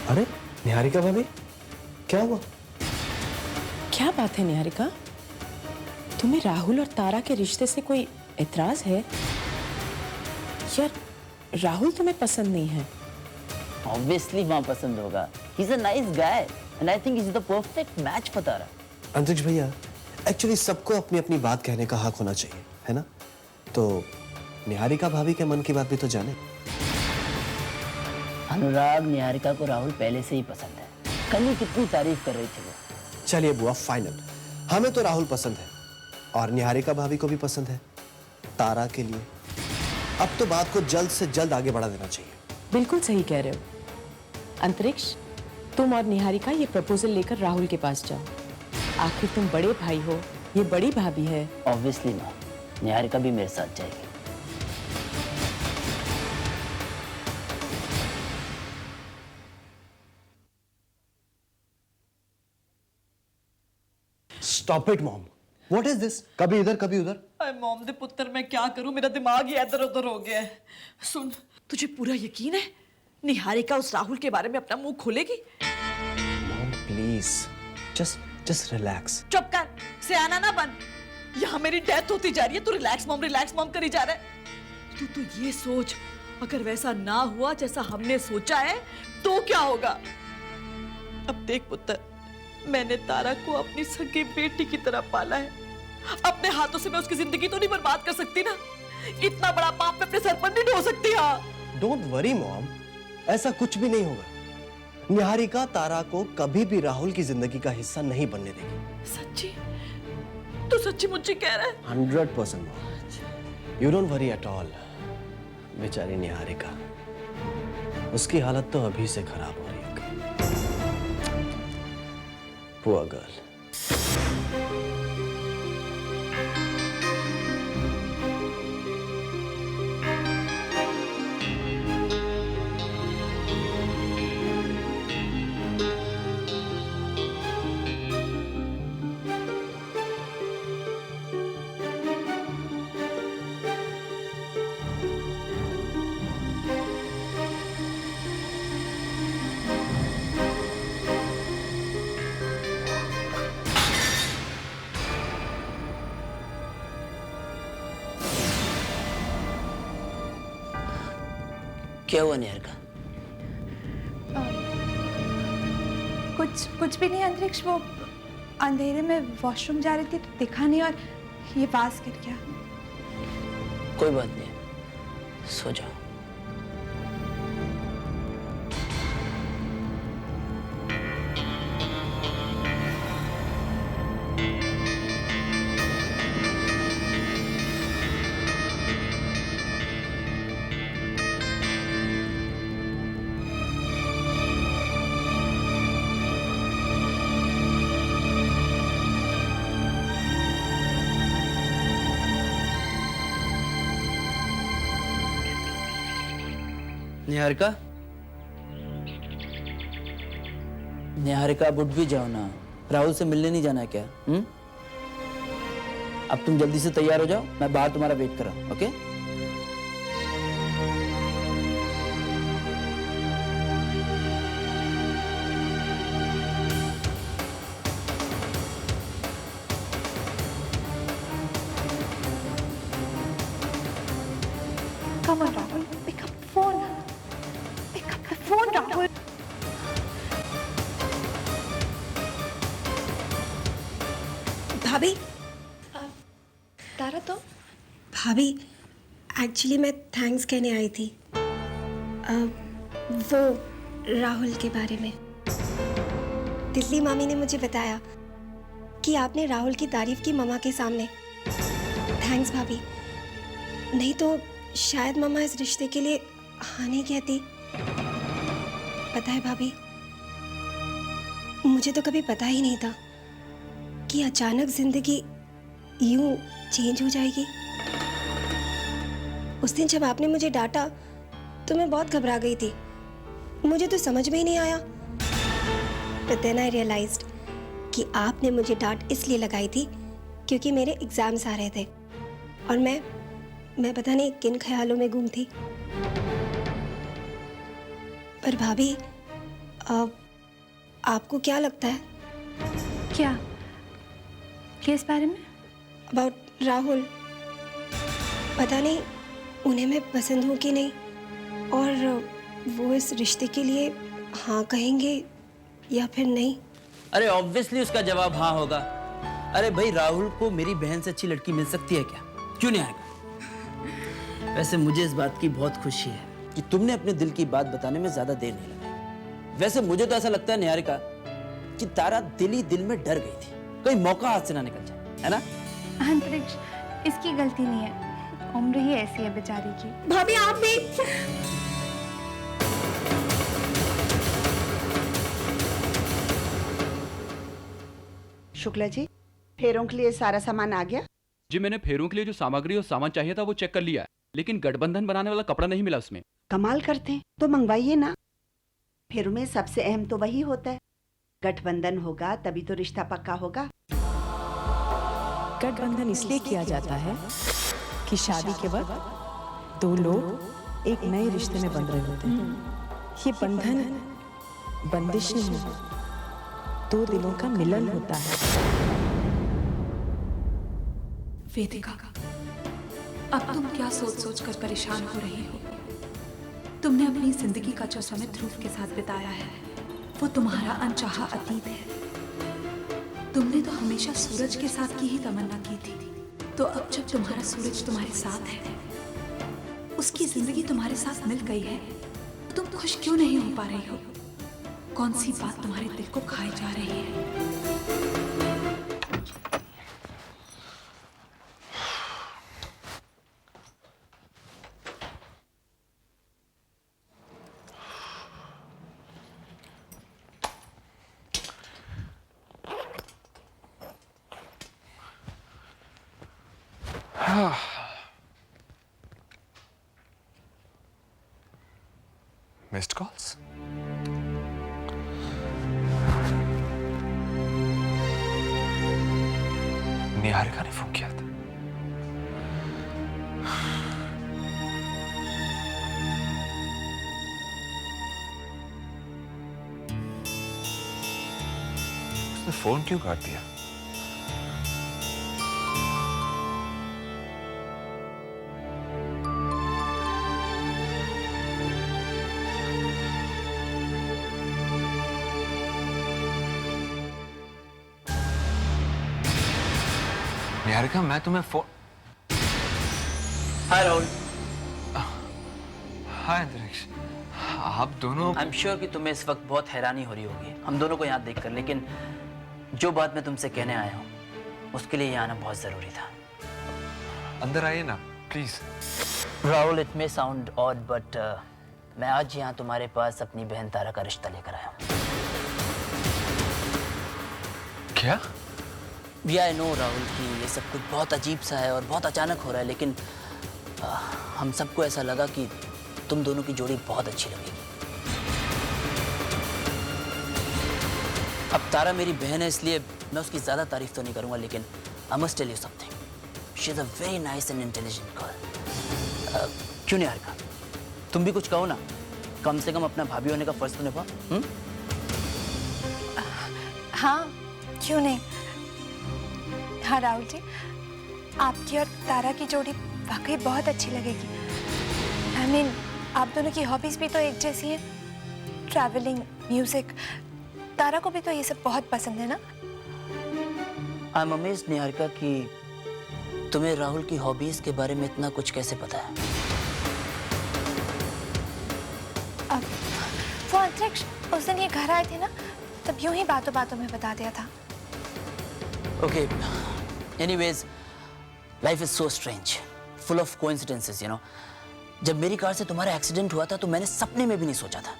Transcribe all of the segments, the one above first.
अरे निहारिका भाभी, क्या हुआ? क्या बात है निहारिका? तुम्हें राहुल और तारा के रिश्ते से कोई एतराज है? यार राहुल तुम्हें पसंद नहीं है? Obviously वहाँ पसंद होगा. He's a nice guy and I think he's the perfect match for तारा. अंतरिक्ष भैया, एक्चुअली सबको अपनी अपनी बात कहने का हक होना चाहिए, है ना? तो निहारिका भाभी के मन की बात भी तो जाने। अनुराग, निहारिका को राहुल पहले से ही पसंद है. कल ही कितनी तारीफ कर रही थी वो. चलिए बुआ, फाइनल। हमें तो राहुल पसंद है और निहारिका भाभी को भी पसंद है। तारा के लिए अब तो बात को जल्द से जल्द आगे बढ़ा देना चाहिए। बिल्कुल सही कह रहे हो। अंतरिक्ष, तुम और निहारिका ये प्रपोजल लेकर राहुल के पास जाओ। आखिर तुम बड़े भाई हो, ये बड़ी भाभी है। Obviously माँ, निहारिका भी मेरे साथ जाएगी. Stop it mom, what is this? कभी इधर कभी उधर। अरे मॉम दे पुत्र, मैं क्या करूं, मेरा दिमाग ही इधर उधर हो गया है। सुन, तुझे पूरा यकीन है निहारिका उस राहुल के बारे में अपना मुंह खोलेगी? Mom please, just relax. चुप कर, सियाना ना बन। यहाँ मेरी डेथ होती जा रही है, तू रिलैक्स मॉम करी जा रहा है। तू तो ये सोच, अगर वैसा ना हुआ जैसा हमने सोचा है तो क्या होगा? अब देख पुत्र, मैंने तारा को अपनी सगी बेटी की तरह पाला है। अपने हाथों से मैं उसकी जिंदगी तो नहीं बर्बाद कर सकती ना। इतना बड़ा पाप मैं अपने सर पर नहीं ढो सकती। हाँ, डोंट वरी मॉम, ऐसा कुछ भी नहीं होगा। निहारिका तारा को कभी भी राहुल की जिंदगी का हिस्सा नहीं बनने देगी। सच्ची? तू सच्ची मुच्ची कह रहा है? 100% mom, you don't worry at all. बेचारी निहारिका, उसकी हालत तो अभी से खराब हो रही है। Poor girl. क्या हुआ निहारिका? कुछ भी नहीं अंतरिक्ष, वो अंधेरे में वॉशरूम जा रही थी तो दिखा नहीं और ये पास गिर गया। कोई बात नहीं, सो जाओ. निहारिका, निहारिका अब उठ भी जाओ ना। राहुल से मिलने नहीं जाना है क्या? अब तुम जल्दी से तैयार हो जाओ, मैं बाहर तुम्हारा वेट कर रहा हूं. Okay? Come on Rahul, pick up the phone. Pick up the phone Rahul. भाभी, तारा तो भाभी एक्चुअली मैं थैंक्स कहने आई थी वो राहुल के बारे में। तितली मामी ने मुझे बताया कि आपने राहुल की तारीफ की मम्मा के सामने। थैंक्स भाभी, नहीं तो शायद मम्मा इस रिश्ते के लिए हाँ नहीं कहती। पता है भाभी, मुझे तो कभी पता ही नहीं था कि अचानक जिंदगी यूं चेंज हो जाएगी। उस दिन जब आपने मुझे डांटा तो मैं बहुत घबरा गई थी, मुझे तो समझ में ही नहीं आया। But then I realized कि आपने मुझे डांट इसलिए लगाई थी क्योंकि मेरे एग्जाम्स आ रहे थे और मैं पता नहीं किन ख्यालों में गुम थी। पर भाभी अब आपको क्या लगता है क्या? किस बारे में? अबाउट राहुल? पता नहीं उन्हें मैं पसंद हूँ कि नहीं, और वो इस रिश्ते के लिए हाँ कहेंगे या फिर नहीं। अरे ऑब्वियसली उसका जवाब हाँ होगा। अरे भाई, राहुल को मेरी बहन से अच्छी लड़की मिल सकती है क्या? क्यों नहीं आएगा? वैसे मुझे इस बात की बहुत खुशी है कि तुमने अपने दिल की बात बताने में ज्यादा देर नहीं लगाई। वैसे मुझे तो ऐसा लगता है निहारिका कि तारा दिल ही दिल में डर गई थी, कोई मौका हाथ से ना निकल जाए, है ना? अंतरिक्ष, इसकी गलती नहीं है, उम्र ही ऐसी है बेचारी की। भाभी आप भी। शुक्ला जी, फेरों के लिए सारा सामान आ गया? जी, मैंने फेरों के लिए जो सामग्री और सामान चाहिए था वो चेक कर लिया है, लेकिन गठबंधन बनाने वाला कपड़ा नहीं मिला उसमें। कमाल करते हैं, तो मंगवाइए ना। फेरों में सबसे अहम तो वही होता है, गठबंधन होगा तभी तो रिश्ता पक्का होगा। गठबंधन इसलिए किया जाता है कि शादी के वक्त दो लोग एक नए रिश्ते में बंध रहे होते हैं। ये बंधन बंदिश नहीं, दो दिलों का मिलन होता है। वेदिका, अब तुम क्या सोच सोच कर परेशान हो रही हो? तुमने अपनी जिंदगी का जो समय ध्रुव के साथ बिताया है वो तुम्हारा अनचाहा अतीत है। तुमने तो हमेशा सूरज के साथ की ही तमन्ना की थी, तो अब जब तुम्हारा सूरज तुम्हारे साथ है, उसकी जिंदगी तुम्हारे साथ मिल गई है, तुम खुश क्यों नहीं हो पा रही हो? कौन सी बात तुम्हारे दिल को खाई जा रही है? Missed calls? निहारिका ने फोन किया था। उसने फोन क्यों काट दिया? निहारिका, मैं तुम्हें फोन... हाय राहुल। हाय अंतरिक्ष, आप दोनों... आई एम श्योर कि तुम्हें इस वक्त बहुत हैरानी हो रही होगी हम दोनों को यहाँ देखकर, लेकिन जो बात मैं तुमसे कहने आया हूँ उसके लिए यहाँ आना बहुत जरूरी था। अंदर आइए ना please. Rahul, it may sound odd but मैं आज यहाँ तुम्हारे पास अपनी बहन तारा का रिश्ता लेकर आया हूँ। क्या? आई नो राहुल कि ये सब कुछ बहुत अजीब सा है और बहुत अचानक हो रहा है, लेकिन हम सबको ऐसा लगा कि तुम दोनों की जोड़ी बहुत अच्छी लगेगी। अब तारा मेरी बहन है इसलिए मैं उसकी ज़्यादा तारीफ तो नहीं करूँगा, लेकिन I must tell you something, she is a very nice and intelligent girl. क्यों नहीं हरका, तुम भी कुछ कहो ना, कम से कम अपना भाभी होने का फर्ज तो निभाओ। हाँ, क्यों नहीं। हाँ राहुल जी, आपकी और तारा की जोड़ी वाकई बहुत अच्छी लगेगी। I mean, आप दोनों की हॉबीज भी तो एक जैसी हैं, ट्रैवलिंग, म्यूजिक। तारा को भी तो ये सब बहुत पसंद है ना। आई एम अमेज्ड निहारिका कि तुम्हें राहुल की हॉबीज के बारे में इतना कुछ कैसे पता है। अब वो अंतरिक्ष उस दिन ये घर आए थे ना, तब यूं ही बातों बातों में बता दिया था। Okay, anyways, life is so strange, full of coincidences, you know. जब मेरी कार से तुम्हारा एक्सीडेंट हुआ था तो मैंने सपने में भी नहीं सोचा था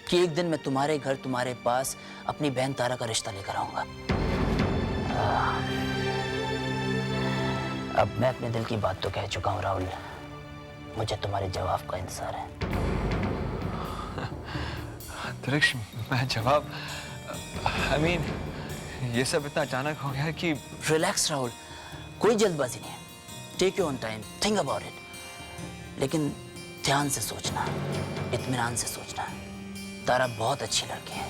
कि एक दिन मैं तुम्हारे घर, तुम्हारे पास अपनी बहन तारा का रिश्ता लेकर आऊंगा। अब मैं अपने दिल की बात तो कह चुका हूँ राहुल, मुझे तुम्हारे जवाब का इंतजार है। अंतरिक्ष, मैं जवाब... I mean, ये सब इतना अचानक हो गया है कि... रिलैक्स राहुल, कोई जल्दबाजी नहीं है। Take your own time, think about it, लेकिन ध्यान से सोचना, इत्मीनान से सोचना। तारा बहुत अच्छी लड़की है।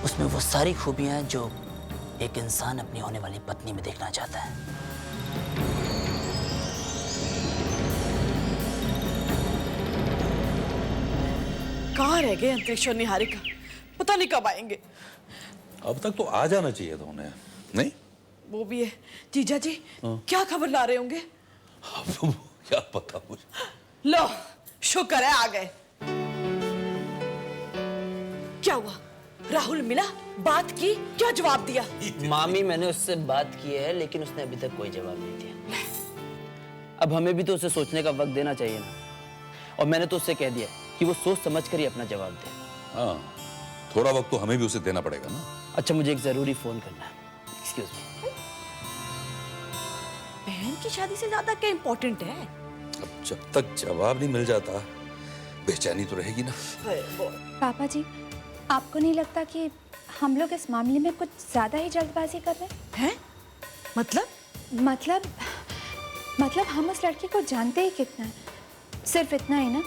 उसमें वो सारी खूबियां हैं जो एक इंसान अपनी होने वाली पत्नी में देखना चाहता है। कहाँ रह गए अंतरिक्ष और निहारिका? पता नहीं कब आएंगे। अब तक तो आ जाना चाहिए था उन्हें, नहीं? वो भी है। जीजा जी क्या खबर ला रहे होंगे? अब क्या पता मुझे। लो, शुक्र है आ गए। क्या हुआ? राहुल मिला, बात की, क्या जवाब दिया? मामी, मैंने उससे बात की है लेकिन उसने अभी तक कोई जवाब नहीं दिया। अब हमें भी तो उसे सोचने का वक्त देना चाहिए ना। और मैंने तो उससे कह दिया कि वो सोच समझ कर ही अपना जवाब दे। हाँ, थोड़ा वक्त तो हमें भी उसे देना पड़ेगा ना। अच्छा, मुझे एक जरूरी फोन करना है। Excuse me. बहन की शादी से ज्यादा क्या इम्पोर्टेंट है? अब जब तक जवाब नहीं मिल जाता बेचैनी तो रहेगी ना। पापा जी, आपको नहीं लगता कि हम लोग इस मामले में कुछ ज्यादा ही जल्दबाजी कर रहे हैं? मतलब हम उस लड़की को जानते ही कितना है। सिर्फ इतना ही ना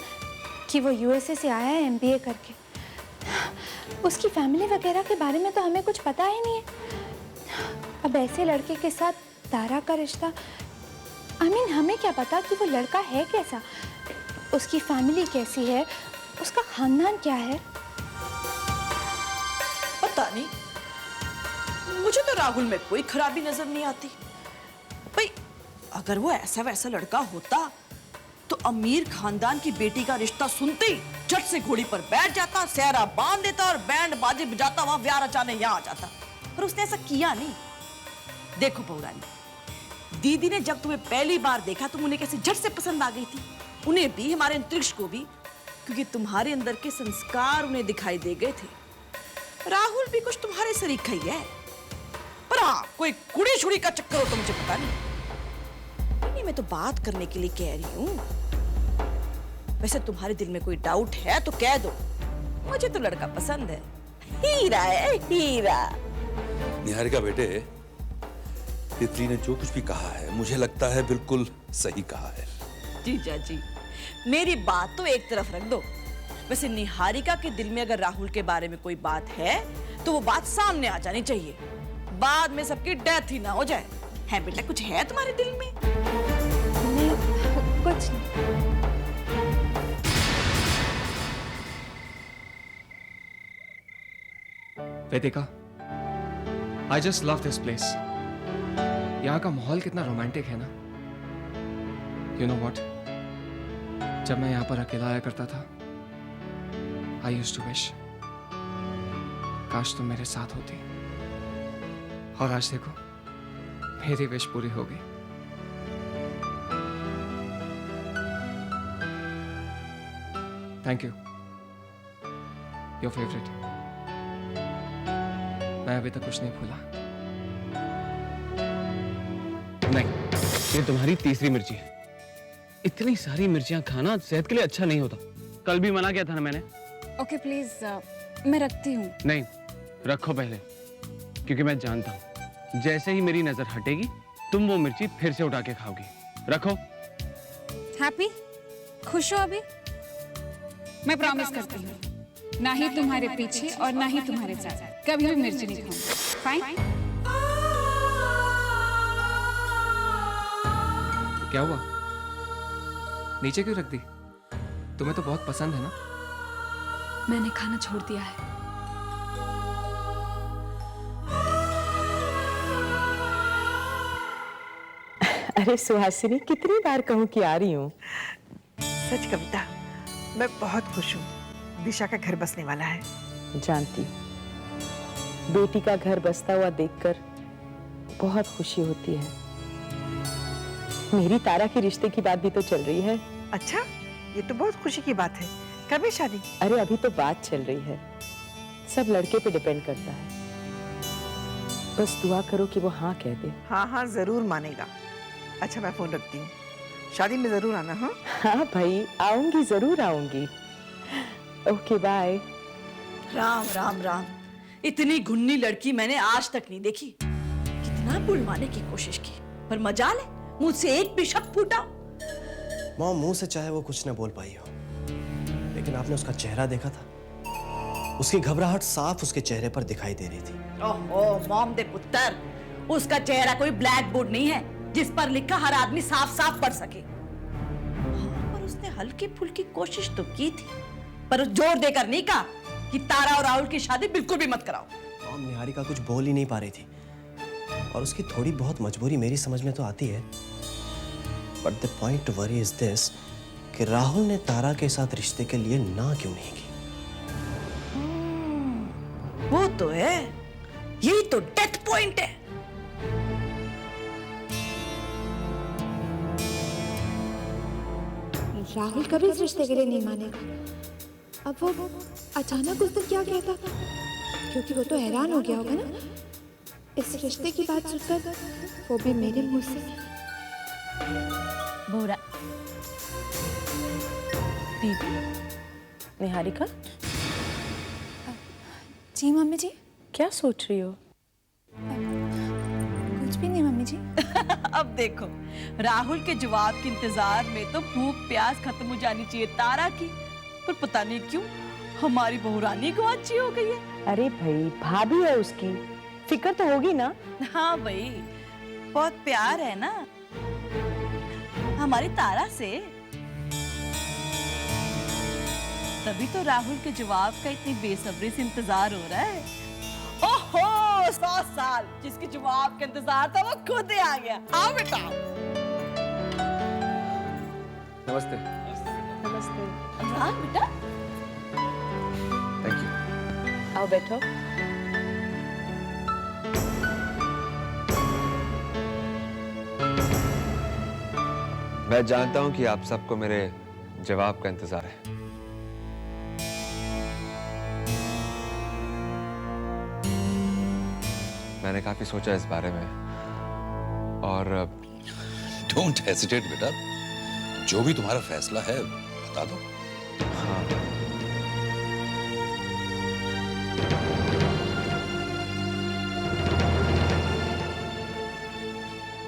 कि वो यूएसए से आया है एमबीए करके। उसकी फैमिली वगैरह के बारे में तो हमें कुछ पता ही नहीं है। अब ऐसे लड़के के साथ तारा का रिश्ता, हमें क्या पता कि वो लड़का है कैसा, उसकी फैमिली कैसी है, उसका खानदान क्या है। पता नहीं, मुझे तो राहुल में कोई खराबी नजर नहीं आती। भाई अगर वो ऐसा वैसा लड़का होता तो अमीर खानदान की बेटी का रिश्ता सुनते ही झट से घोड़ी पर बैठ जाता, सेहरा बांध देता और बैंड बाजे बजाता वहां ब्याह रचाने यहाँ आ जाता। पर उसने ऐसा किया नहीं। देखो बहुरानी, दीदी ने जब तुम्हें पहली बार देखा तुम उन्हें कैसे झट से पसंद आ गई थी। उन्हें भी, हमारे अंतरिक्ष को भी, क्योंकि तुम्हारे अंदर के संस्कार उन्हें दिखाई दे गए थे। राहुल भी कुछ तुम्हारे सरीखा ही है। पर हाँ, कोई कुड़ी छुड़ी का चक्कर हो तो मुझे पता नहीं। मैं तो बात करने के लिए कह रही हूँ। वैसे तुम्हारे दिल में कोई डाउट है तो कह दो, मुझे तो लड़का पसंद है। हीरा है, हीरा। निहारिका बेटे, तितली ने जो कुछ भी कहा है मुझे लगता है बिल्कुल सही कहा है। जीजा जी, मेरी बात तो एक तरफ रख दो। वैसे निहारिका के दिल में अगर राहुल के बारे में कोई बात है तो वो बात सामने आ जानी चाहिए, बाद में सबकी डेथ ही ना हो जाए। है बेटा, कुछ है तुम्हारे दिल में? नहीं, कुछ नहीं। वेदिका, I just love this place. यहाँ का माहौल कितना रोमांटिक है ना। You know what? जब मैं यहाँ पर अकेला आया करता था, I used to wish काश तुम मेरे साथ होती। और आज देखो, मेरी विश पूरी हो गई। Thank you, your favourite. मैं अभी तक कुछ नहीं भूला। नहीं, ये तुम्हारी तीसरी मिर्ची है। इतनी सारी मिर्चियां खाना सेहत के लिए अच्छा नहीं होता। कल भी मना किया था ना मैंने। ओके प्लीज, मैं रखती हूँ। नहीं, रखो पहले, क्योंकि मैं जानता हूँ जैसे ही मेरी नजर हटेगी तुम वो मिर्ची फिर से उठा के खाओगी। रखो। हैप्पी, खुश हो अभी? मैं प्रॉमिस करती हूँ, ना ही तुम्हारे पीछे और ना ही तुम्हारे साथ कभी भी मिर्ची नहीं खाऊंगी। फाइन? क्या हुआ? नीचे क्यों रख दी? तुम्हें तो बहुत पसंद है ना। मैंने खाना छोड़ दिया है। अरे सुहासिनी, कितनी बार कहूँ कि आ रही हूँ। सच कविता, मैं बहुत खुश हूँ। दिशा का घर बसने वाला है। जानती हूँ, बेटी का घर बसता हुआ देखकर बहुत खुशी होती है। मेरी तारा के रिश्ते की बात भी तो चल रही है। अच्छा, ये तो बहुत खुशी की बात है। कब है शादी? अरे अभी तो बात चल रही है, सब लड़के पे डिपेंड करता है। बस दुआ करो कि वो हाँ कह दे। हाँ हाँ, जरूर मानेगा। अच्छा, मैं फोन रखती हूँ। शादी में जरूर आना। हाँ हाँ भाई, आऊंगी, जरूर आऊंगी। Okay, bye. राम राम राम, इतनी घुन्नी लड़की मैंने आज तक नहीं देखी। कितना बुलवाने की कोशिश की, पर मजाल है, मुझसे एक भी शब्द फूटा। मॉम, मुंह से चाहे वो कुछ न बोल पाई हो, लेकिन आपने उसका चेहरा देखा था, उसकी घबराहट साफ उसके चेहरे पर दिखाई दे रही थी। ओहो मॉम दे पुत्र, उसका चेहरा कोई ब्लैक बोर्ड नहीं है जिस पर लिखा हर आदमी साफ साफ पढ़ सके। हाँ, पर उसने हल्की फुल्की कोशिश तो की थी, पर उस जोर देकर नहीं कहा कि तारा और राहुल की शादी बिल्कुल भी मत कराओ। मॉम निहारिका कुछ बोल ही नहीं पा रही थी और उसकी थोड़ी बहुत मजबूरी मेरी समझ में तो आती है। But the point two worry is this कि राहुल ने तारा के साथ रिश्ते के लिए ना क्यों नहीं की। वो तो है, यही तो डेथ पॉइंट है। राहुल कभी इस रिश्ते के लिए नहीं मानेगा। अब वो अचानक उस दिन क्या कहता, क्योंकि वो तो हैरान हो गया होगा ना इस रिश्ते की बात सुनकर, वो भी मेरे मुंह से। भोरा दीदी, निहारिका जी मम्मी जी। क्या सोच रही हो? कुछ भी नहीं मम्मी जी। अब देखो, राहुल के जवाब के इंतजार में तो भूख प्यास खत्म हो जानी चाहिए तारा की, पर पता नहीं क्यों हमारी बहुरानी गुआची हो गई है। अरे भाई, भाभी है उसकी, फिक्र तो होगी ना। हाँ भाई, बहुत प्यार है ना हमारी तारा से, तभी तो राहुल के जवाब का इतनी बेसब्री से इंतजार हो रहा है। ओहो 100 साल जिसके जवाब का इंतजार था वो खुद ही आ गया। आओ बेटा। नमस्ते। नमस्ते। हाँ बेटा, थैंक यू। आओ बैठो। मैं जानता हूं कि आप सबको मेरे जवाब का इंतजार है। मैंने काफी सोचा इस बारे में और डोंट हेसिटेट बेटा, जो भी तुम्हारा फैसला है बता दो। हाँ,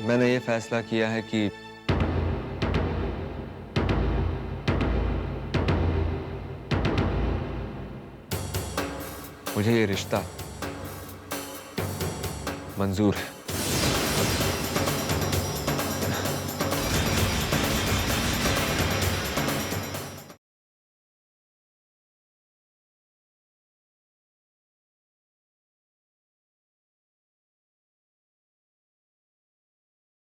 मैंने ये फैसला किया है कि मुझे ये रिश्ता मंजूर है।